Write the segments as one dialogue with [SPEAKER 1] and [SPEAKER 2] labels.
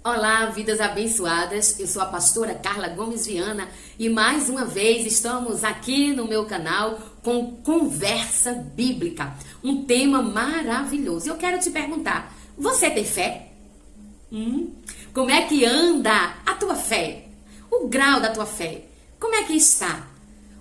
[SPEAKER 1] Olá, vidas abençoadas. Eu sou a pastora Carla Gomes Viana e mais uma vez estamos aqui no meu canal com Conversa Bíblica, um tema maravilhoso. Eu quero te perguntar, você tem fé? Como é que anda a tua fé? O grau da tua fé? Como é que está?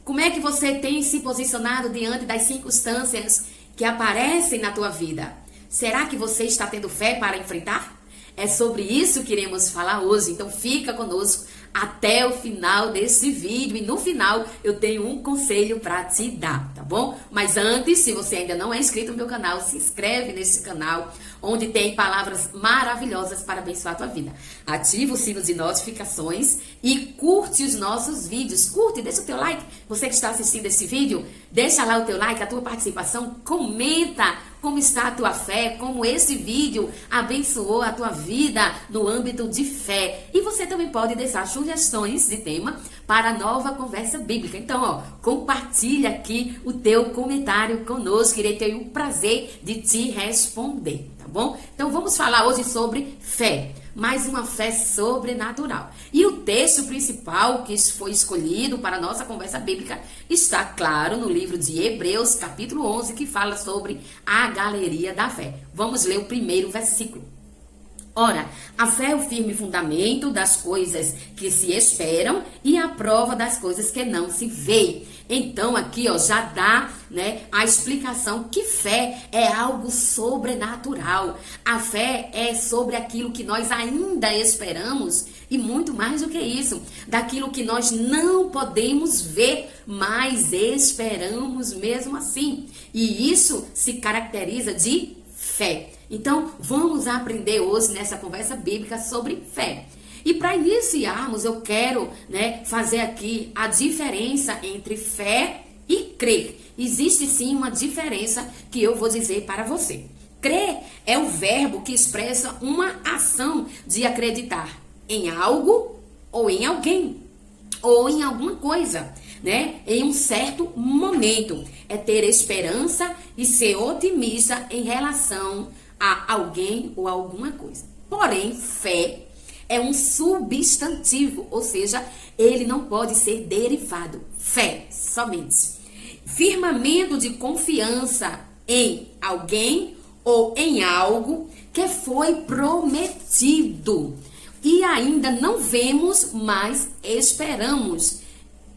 [SPEAKER 1] Como é que você tem se posicionado diante das circunstâncias que aparecem na tua vida? Será que você está tendo fé para enfrentar? É sobre isso que iremos falar hoje, então fica conosco até o final desse vídeo e no final eu tenho um conselho para te dar, tá bom? Mas antes, se você ainda não é inscrito no meu canal, se inscreve nesse canal, onde tem palavras maravilhosas para abençoar a tua vida. Ativa o sino de notificações e curte os nossos vídeos. Curte, deixa o teu like. Você que está assistindo esse vídeo, deixa lá o teu like, a tua participação, comenta como está a tua fé, como esse vídeo abençoou a tua vida no âmbito de fé. E você também pode deixar sugestões de tema para a nova conversa bíblica. Então, compartilha aqui o teu comentário conosco, irei ter o prazer de te responder, tá bom? Então, vamos falar hoje sobre fé. Mais uma fé sobrenatural. E o texto principal que foi escolhido para a nossa conversa bíblica está, claro, no livro de Hebreus, capítulo 11, que fala sobre a galeria da fé. Vamos ler o primeiro versículo. Ora, a fé é o firme fundamento das coisas que se esperam e a prova das coisas que não se veem. Então, aqui, já dá, a explicação que fé é algo sobrenatural. A fé é sobre aquilo que nós ainda esperamos e muito mais do que isso, daquilo que nós não podemos ver, mas esperamos mesmo assim. E isso se caracteriza de fé. Então, vamos aprender hoje nessa conversa bíblica sobre fé. E para iniciarmos, eu quero fazer aqui a diferença entre fé e crer. Existe sim uma diferença que eu vou dizer para você. Crer é o verbo que expressa uma ação de acreditar em algo ou em alguém ou em alguma coisa, em um certo momento. É ter esperança e ser otimista em relação a alguém ou a alguma coisa. Porém, fé é um substantivo, ou seja, ele não pode ser derivado. Fé, somente. Firmamento de confiança em alguém ou em algo que foi prometido. E ainda não vemos, mas esperamos,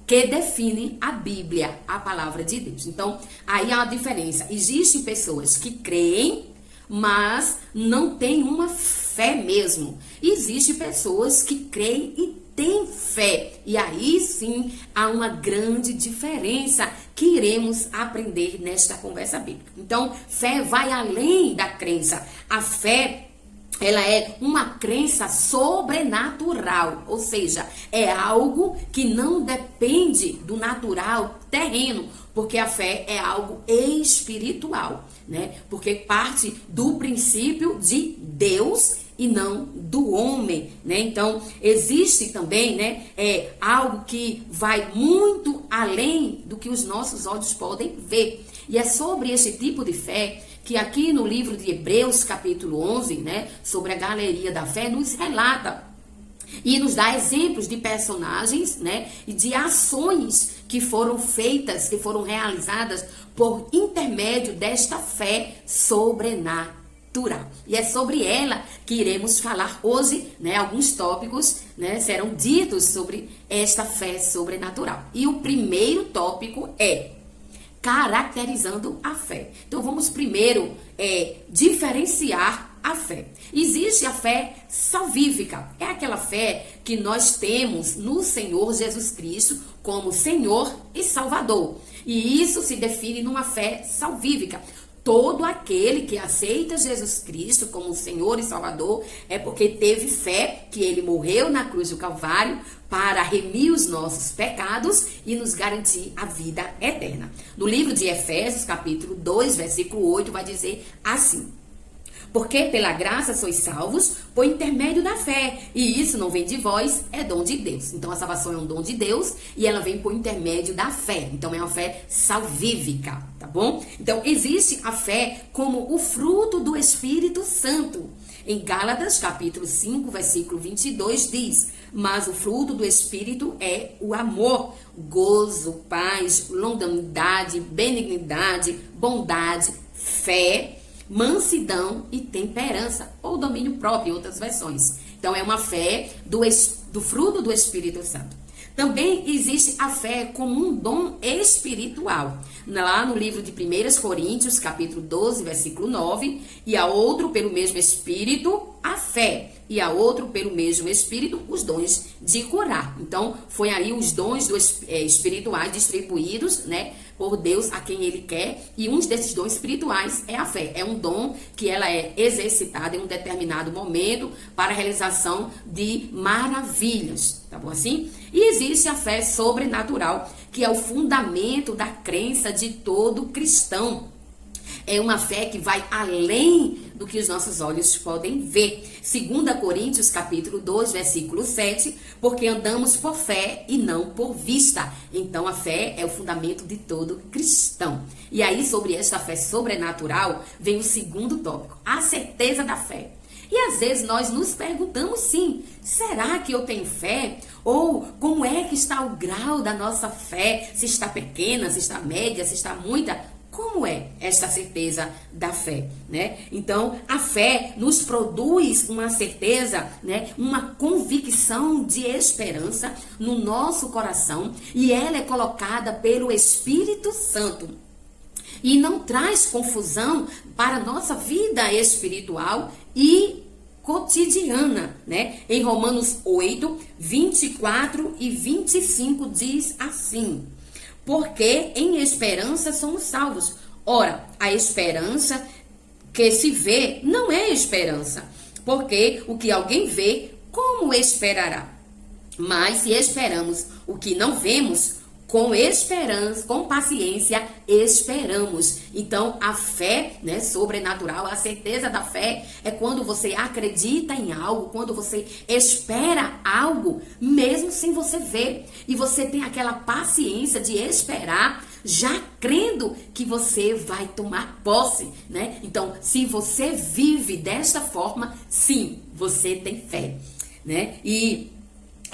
[SPEAKER 1] que define a Bíblia, a palavra de Deus. Então, aí há uma diferença. Existem pessoas que creem, mas não têm uma fé mesmo. Existem pessoas que creem e têm fé. E aí sim há uma grande diferença que iremos aprender nesta conversa bíblica. Então, fé vai além da crença. A fé, ela é uma crença sobrenatural, ou seja, é algo que não depende do natural terreno, porque a fé é algo espiritual, porque parte do princípio de Deus e não do homem, Então, existe também, algo que vai muito além do que os nossos olhos podem ver. E é sobre esse tipo de fé que aqui no livro de Hebreus, capítulo 11, sobre a galeria da fé, nos relata e nos dá exemplos de personagens, e de ações que foram feitas, que foram realizadas por intermédio desta fé sobrenatural. E é sobre ela que iremos falar hoje, alguns tópicos, serão ditos sobre esta fé sobrenatural. E o primeiro tópico é caracterizando a fé. Então vamos primeiro diferenciar a fé. Existe a fé salvífica. É aquela fé que nós temos no Senhor Jesus Cristo como Senhor e Salvador. E isso se define numa fé salvífica. Todo aquele que aceita Jesus Cristo como Senhor e Salvador é porque teve fé que Ele morreu na cruz do Calvário para remir os nossos pecados e nos garantir a vida eterna. No livro de Efésios, capítulo 2, versículo 8, vai dizer assim: porque pela graça sois salvos por intermédio da fé. E isso não vem de vós, é dom de Deus. Então a salvação é um dom de Deus e ela vem por intermédio da fé. Então é uma fé salvífica, tá bom? Então existe a fé como o fruto do Espírito Santo. Em Gálatas, capítulo 5, versículo 22, diz: mas o fruto do Espírito é o amor, gozo, paz, longanimidade, benignidade, bondade, fé, mansidão e temperança, ou domínio próprio, em outras versões. Então, é uma fé do fruto do Espírito Santo. Também existe a fé como um dom espiritual. Lá no livro de 1 Coríntios, capítulo 12, versículo 9, e a outro pelo mesmo Espírito, a fé, e a outro pelo mesmo Espírito, os dons de curar. Então, foi aí os dons espirituais distribuídos, né, por Deus a quem Ele quer, e um desses dons espirituais é a fé. É um dom que ela é exercitada em um determinado momento para a realização de maravilhas, tá bom assim? E existe a fé sobrenatural, que é o fundamento da crença de todo cristão. É uma fé que vai além do que os nossos olhos podem ver. 2 Coríntios, capítulo 2, versículo 7, porque andamos por fé e não por vista. Então, a fé é o fundamento de todo cristão. E aí, sobre esta fé sobrenatural, vem o segundo tópico, a certeza da fé. E às vezes nós nos perguntamos sim, será que eu tenho fé? Ou como é que está o grau da nossa fé? Se está pequena, se está média, se está muita? Como é esta certeza da fé, né? Então, a fé nos produz uma certeza, né? Uma convicção de esperança no nosso coração, e ela é colocada pelo Espírito Santo. E não traz confusão para a nossa vida espiritual e cotidiana, né? Em Romanos 8, 24 e 25 diz assim: porque em esperança somos salvos. Ora, a esperança que se vê não é esperança, porque o que alguém vê, como esperará? Mas se esperamos o que não vemos, com esperança, com paciência, esperamos. Então, a fé, né, sobrenatural, a certeza da fé é quando você acredita em algo, quando você espera algo, mesmo sem você ver. E você tem aquela paciência de esperar, já crendo que você vai tomar posse, né? Então, se você vive desta forma, sim, você tem fé, né? E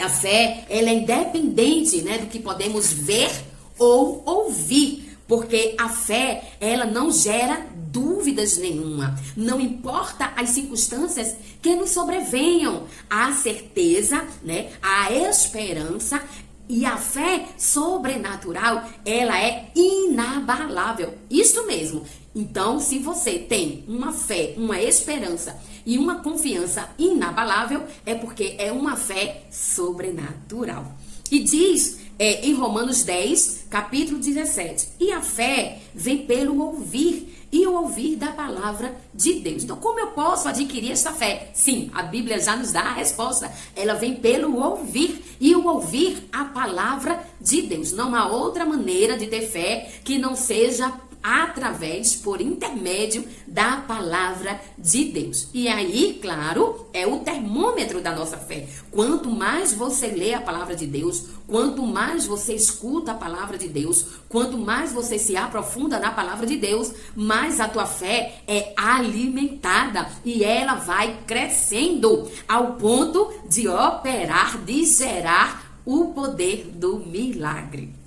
[SPEAKER 1] a fé, ela é independente, né, do que podemos ver ou ouvir, porque a fé, ela não gera dúvidas nenhuma. Não importa as circunstâncias que nos sobrevenham, a certeza, né, a esperança e a fé sobrenatural, ela é inabalável. Isso mesmo. Então, se você tem uma fé, uma esperança e uma confiança inabalável, é porque é uma fé sobrenatural. E diz em Romanos 10, capítulo 17, e a fé vem pelo ouvir, e o ouvir da palavra de Deus. Então, como eu posso adquirir essa fé? Sim, a Bíblia já nos dá a resposta. Ela vem pelo ouvir, e o ouvir a palavra de Deus. Não há outra maneira de ter fé que não seja através, por intermédio da palavra de Deus. E aí, claro, é o termômetro da nossa fé. Quanto mais você lê a palavra de Deus, quanto mais você escuta a palavra de Deus, quanto mais você se aprofunda na palavra de Deus, mais a tua fé é alimentada e ela vai crescendo ao ponto de operar, de gerar o poder do milagre.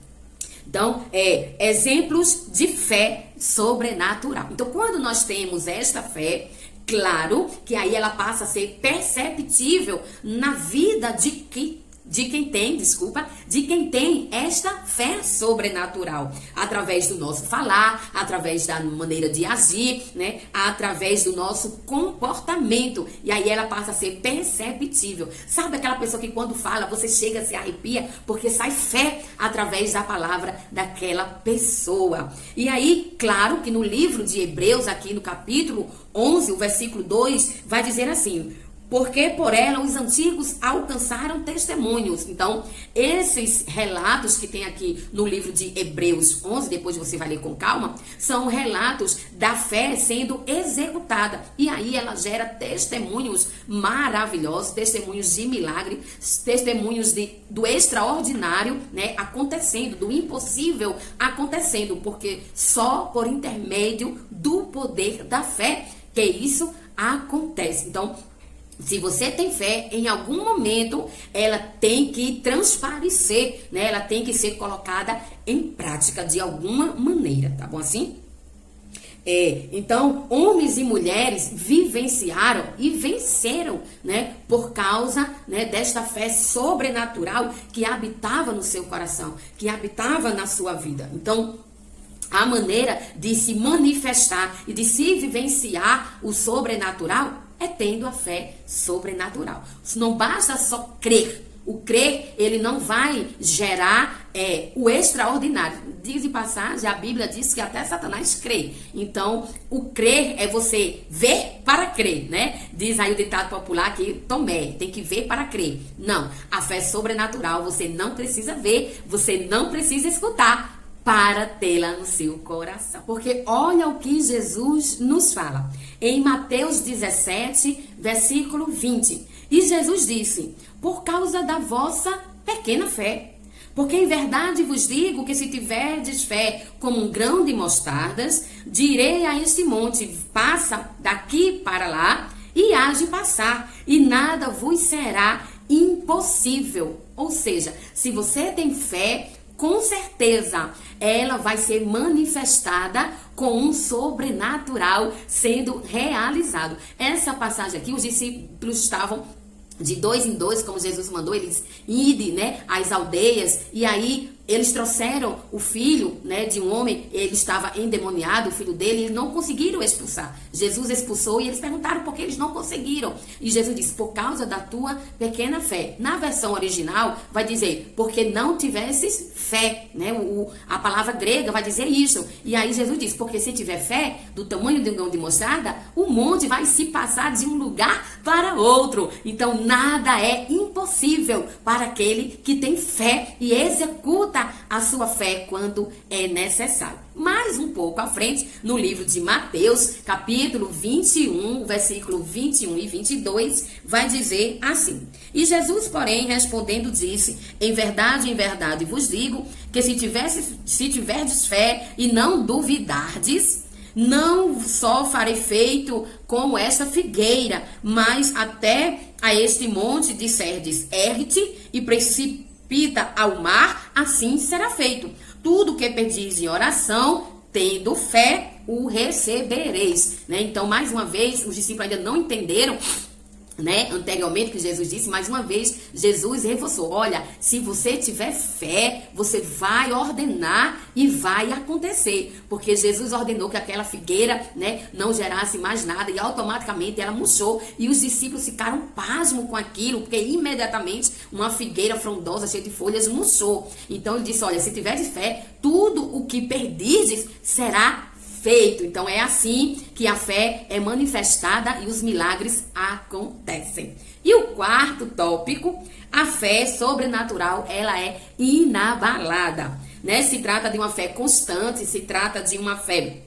[SPEAKER 1] Então, exemplos de fé sobrenatural. Então, quando nós temos esta fé, claro que aí ela passa a ser perceptível na vida de quem tem esta fé sobrenatural, através do nosso falar, através da maneira de agir, né, através do nosso comportamento, e aí ela passa a ser perceptível. Sabe aquela pessoa que quando fala, você chega a se arrepia, porque sai fé através da palavra daquela pessoa. E aí, claro que no livro de Hebreus, aqui no capítulo 11, o versículo 2, vai dizer assim: porque por ela os antigos alcançaram testemunhos. Então, esses relatos que tem aqui no livro de Hebreus 11, depois você vai ler com calma, são relatos da fé sendo executada. E aí ela gera testemunhos maravilhosos, testemunhos de milagre, testemunhos do extraordinário, né, acontecendo, do impossível acontecendo, porque só por intermédio do poder da fé que isso acontece. Então, se você tem fé, em algum momento ela tem que transparecer, né? Ela tem que ser colocada em prática de alguma maneira, tá bom assim? Então, homens e mulheres vivenciaram e venceram, né, por causa, né, desta fé sobrenatural que habitava no seu coração, que habitava na sua vida. Então, a maneira de se manifestar e de se vivenciar o sobrenatural é tendo a fé sobrenatural. Não basta só crer. O crer, ele não vai gerar o extraordinário. Diz de passagem, a Bíblia diz que até Satanás crê. Então, o crer é você ver para crer, né? Diz aí o ditado popular que Tomé tem que ver para crer. Não, a fé sobrenatural você não precisa ver, você não precisa escutar para tê-la no seu coração. Porque olha o que Jesus nos fala. Em Mateus 17, versículo 20. E Jesus disse: por causa da vossa pequena fé. Porque em verdade vos digo que se tiverdes fé como um grão de mostardas, direi a este monte, passa daqui para lá, e há de passar, e nada vos será impossível. Ou seja, se você tem fé, com certeza ela vai ser manifestada com um sobrenatural sendo realizado. Essa passagem aqui, os discípulos estavam de 2 em 2, como Jesus mandou eles irem, né, às aldeias, e aí eles trouxeram o filho, né, de um homem, ele estava endemoniado, o filho dele, e eles não conseguiram expulsar. Jesus expulsou e eles perguntaram por que eles não conseguiram. E Jesus disse: por causa da tua pequena fé. Na versão original vai dizer: porque não tivesses fé, né? A palavra grega vai dizer isso. E aí Jesus disse: porque se tiver fé do tamanho de um grão de mostarda, o monte vai se passar de um lugar para outro. Então nada é impossível para aquele que tem fé e executa a sua fé quando é necessário. Mais um pouco à frente, no livro de Mateus, capítulo 21, versículo 21 e 22, vai dizer assim: e Jesus, porém, respondendo, disse: em verdade vos digo, que se tiverdes fé e não duvidardes, não só farei feito como esta figueira, mas até a este monte disserdes: ergue-te e precipita ao mar, assim será feito. Tudo que pedis em oração, tendo fé, o recebereis. Né? Então, mais uma vez, os discípulos ainda não entenderam, né, anteriormente que Jesus disse, mais uma vez, Jesus reforçou: olha, se você tiver fé, você vai ordenar e vai acontecer, porque Jesus ordenou que aquela figueira, né, não gerasse mais nada, e automaticamente ela murchou, e os discípulos ficaram pasmos com aquilo, porque imediatamente uma figueira frondosa, cheia de folhas, murchou. Então ele disse: olha, se tiveres fé, tudo o que perdirdes será feito. Então é assim que a fé é manifestada e os milagres acontecem. E o quarto tópico, a fé sobrenatural, ela é inabalada, né? Se trata de uma fé constante, se trata de uma fé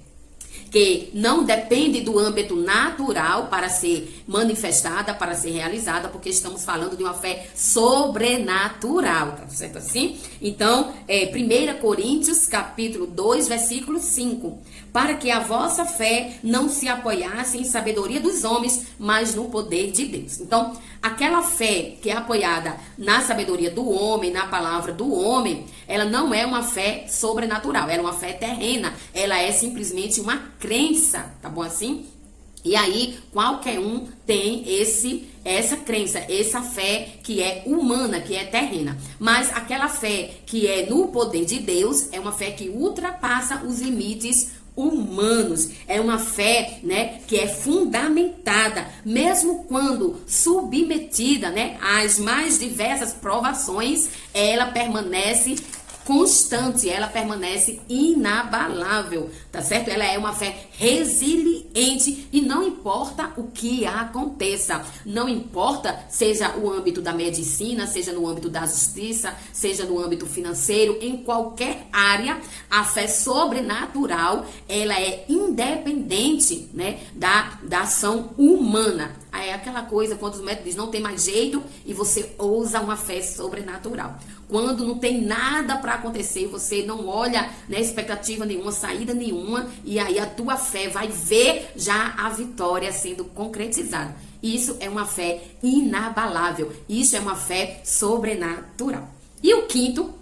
[SPEAKER 1] que não depende do âmbito natural para ser manifestada, para ser realizada, porque estamos falando de uma fé sobrenatural, tá certo assim? Então, 1 Coríntios, capítulo 2, versículo 5, para que a vossa fé não se apoiasse em sabedoria dos homens, mas no poder de Deus. Então, aquela fé que é apoiada na sabedoria do homem, na palavra do homem, ela não é uma fé sobrenatural, ela é uma fé terrena, ela é simplesmente uma crença, tá bom assim? E aí, qualquer um tem essa crença, essa fé que é humana, que é terrena. Mas aquela fé que é no poder de Deus, é uma fé que ultrapassa os limites humanos. É uma fé, né, que é fundamentada, mesmo quando submetida, né, às mais diversas provações, ela permanece constante, ela permanece inabalável, tá certo? Ela é uma fé resiliente e não importa o que aconteça, não importa seja o âmbito da medicina, seja no âmbito da justiça, seja no âmbito financeiro, em qualquer área, a fé sobrenatural, ela é independente, né, da ação humana. É aquela coisa quando os médicos dizem não tem mais jeito e você ousa uma fé sobrenatural. Quando não tem nada para acontecer, você não olha, né, expectativa nenhuma, saída nenhuma, e aí a tua fé vai ver já a vitória sendo concretizada. Isso é uma fé inabalável. Isso é uma fé sobrenatural. E o quinto,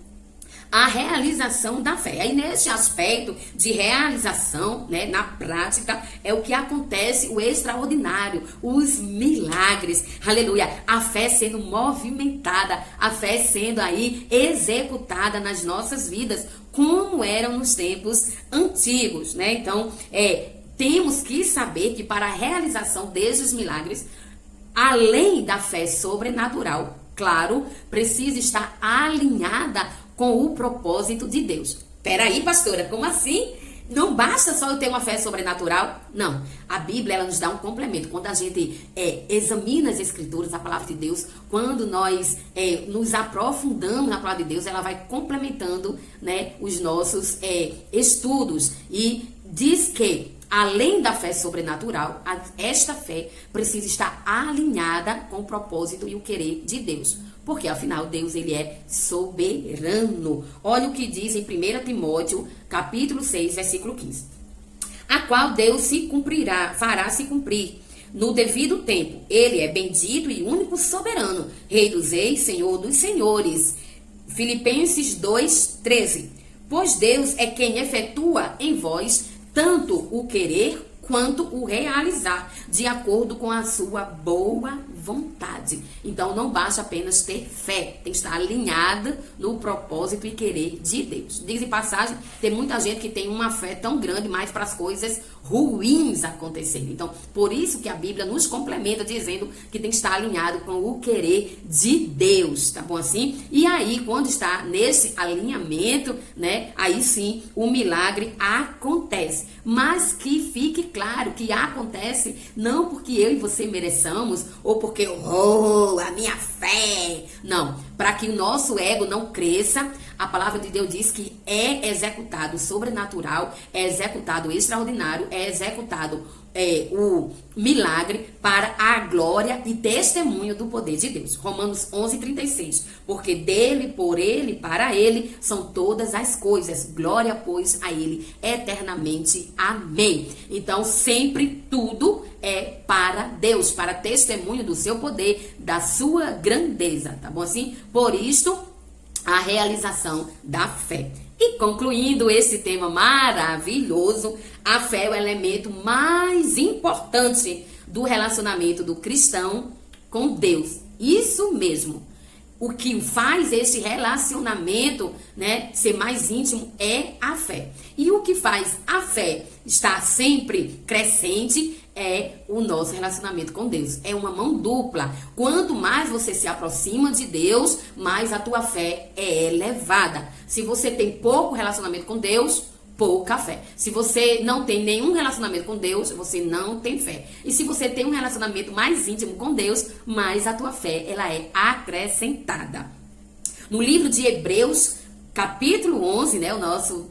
[SPEAKER 1] a realização da fé. Aí nesse aspecto de realização, né, na prática, é o que acontece, o extraordinário, os milagres, aleluia, a fé sendo movimentada, a fé sendo aí executada nas nossas vidas, como eram nos tempos antigos, né? Então, temos que saber que para a realização desses milagres, além da fé sobrenatural, claro, precisa estar alinhada com o propósito de Deus. Peraí, pastora, como assim? Não basta só eu ter uma fé sobrenatural? Não. A Bíblia, ela nos dá um complemento. Quando a gente examina as Escrituras, a palavra de Deus, quando nós nos aprofundamos na palavra de Deus, ela vai complementando, né, os nossos estudos. E diz que, além da fé sobrenatural, esta fé precisa estar alinhada com o propósito e o querer de Deus. Porque, afinal, Deus, ele é soberano. Olha o que diz em 1 Timóteo, capítulo 6, versículo 15. A qual Deus se cumprirá, fará se cumprir no devido tempo. Ele é bendito e único soberano, Rei dos reis, Senhor dos senhores. Filipenses 2, 13. Pois Deus é quem efetua em vós tanto o querer quanto o realizar, de acordo com a sua boa vontade. Então, não basta apenas ter fé, tem que estar alinhada no propósito e querer de Deus. Diz em passagem, tem muita gente que tem uma fé tão grande, mas para as coisas ruins acontecerem. Então, por isso que a Bíblia nos complementa dizendo que tem que estar alinhado com o querer de Deus, tá bom assim? E aí, quando está nesse alinhamento, né, aí sim o milagre acontece. Mas que fique claro que acontece não porque eu e você mereçamos ou porque a minha fé. Não, para que o nosso ego não cresça, a palavra de Deus diz que é executado o sobrenatural, é executado o extraordinário, é executado o milagre para a glória e testemunho do poder de Deus. Romanos 11:36. Porque dele, por ele, para ele são todas as coisas. Glória, pois, a ele eternamente. Amém. Então, sempre tudo é para Deus, para testemunho do seu poder, da sua grandeza, tá bom assim? Por isto, a realização da fé. E concluindo esse tema maravilhoso, a fé é o elemento mais importante do relacionamento do cristão com Deus. Isso mesmo. O que faz esse relacionamento, né, ser mais íntimo é a fé. E o que faz a fé estar sempre crescente é o nosso relacionamento com Deus. É uma mão dupla. Quanto mais você se aproxima de Deus, mais a tua fé é elevada. Se você tem pouco relacionamento com Deus, pouca fé. Se você não tem nenhum relacionamento com Deus, você não tem fé. E se você tem um relacionamento mais íntimo com Deus, mais a tua fé ela é acrescentada. No livro de Hebreus, capítulo 11, né, o nosso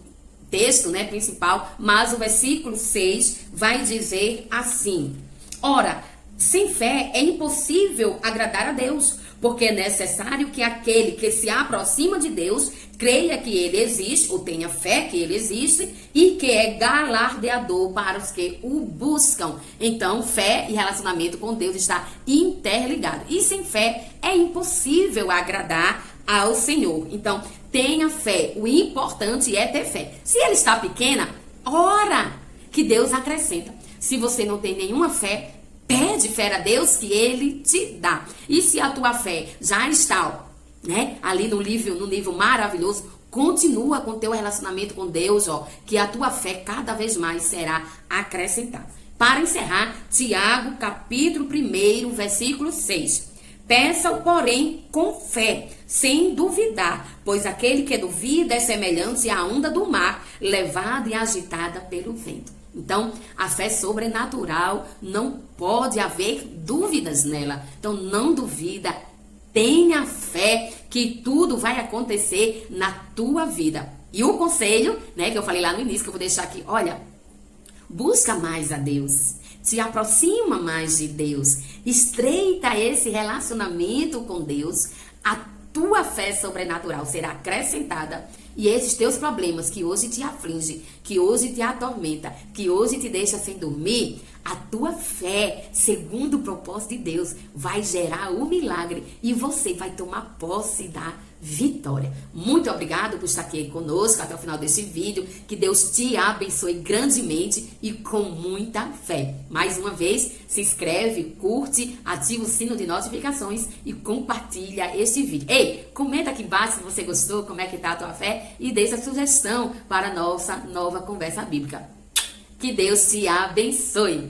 [SPEAKER 1] texto, né, principal, mas o versículo 6 vai dizer assim: ora, sem fé é impossível agradar a Deus, porque é necessário que aquele que se aproxima de Deus creia que ele existe, ou tenha fé que ele existe, e que é galardeador para os que o buscam. Então, fé e relacionamento com Deus está interligado. E sem fé é impossível agradar ao Senhor. Então, tenha fé. O importante é ter fé. Se ela está pequena, ora que Deus acrescenta. Se você não tem nenhuma fé, pede fé a Deus que Ele te dá. E se a tua fé já está, né, ali no nível maravilhoso, continua com o teu relacionamento com Deus, que a tua fé cada vez mais será acrescentada. Para encerrar, Tiago, capítulo 1, versículo 6. Peça-o, porém, com fé, sem duvidar, pois aquele que duvida é semelhante à onda do mar, levada e agitada pelo vento. Então, a fé sobrenatural, não pode haver dúvidas nela. Então, não duvida, tenha fé que tudo vai acontecer na tua vida. E o conselho, né, que eu falei lá no início, que eu vou deixar aqui, olha, busca mais a Deus. Se aproxima mais de Deus, estreita esse relacionamento com Deus, a tua fé sobrenatural será acrescentada e esses teus problemas que hoje te afligem, que hoje te atormenta, que hoje te deixa sem dormir, a tua fé, segundo o propósito de Deus, vai gerar o milagre e você vai tomar posse da vitória. Muito obrigado por estar aqui conosco até o final desse vídeo. Que Deus te abençoe grandemente e com muita fé. Mais uma vez, se inscreve, curte, ativa o sino de notificações e compartilha este vídeo. Ei, comenta aqui embaixo se você gostou, como é que tá a tua fé e deixa a sugestão para a nossa nova conversa bíblica. Que Deus te abençoe.